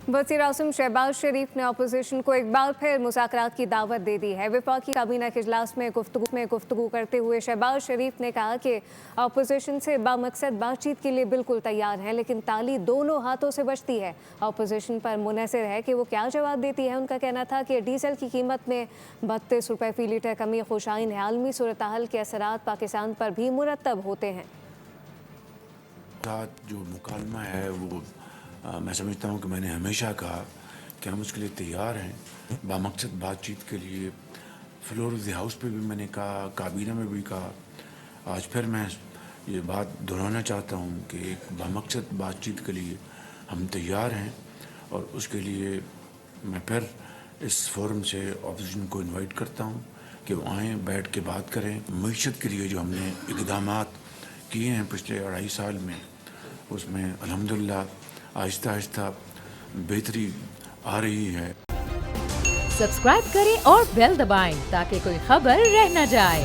वज़ीर आज़म शहबाज शरीफ ने अपोजिशन को एक बार फिर मुज़ाकरात की दावत दे दी है। वफाकी काबीना के इजलास में गुफ्तगू करते हुए शहबाज शरीफ ने कहा कि अपोजिशन से बामकसद बातचीत के लिए बिल्कुल तैयार हैं, लेकिन ताली दोनों हाथों से बजती है। अपोजिशन पर मुनहसर है कि वो क्या जवाब देती है। उनका कहना था कि डीजल की कीमत में 32 रुपये फ़ी लीटर कमी खुशाइन है। आलमी सूरत हाल के असरात पाकिस्तान पर भी मुरतब होते हैं। जो मुकालमा है वो मैं समझता हूँ कि मैंने हमेशा कहा कि हम उसके लिए तैयार हैं। बामकसद बातचीत के लिए फ्लोर ऑफ द हाउस पे भी मैंने कहा, काबीना में भी कहा। आज फिर मैं ये बात दोहराना चाहता हूँ कि एक बामकसद बातचीत के लिए हम तैयार हैं और उसके लिए मैं फिर इस फोरम से ऑपोजिशन को इनवाइट करता हूँ कि वो आएँ, बैठ के बात करें। मईशत के लिए जो हमने इक़दामात किए हैं पिछले 2.5 साल में, उसमें अल्हम्दुलिल्लाह आहिस्ता आहिस्ता बेहतरी आ रही है। सब्सक्राइब करें और बेल दबाएं ताकि कोई खबर रह न जाए।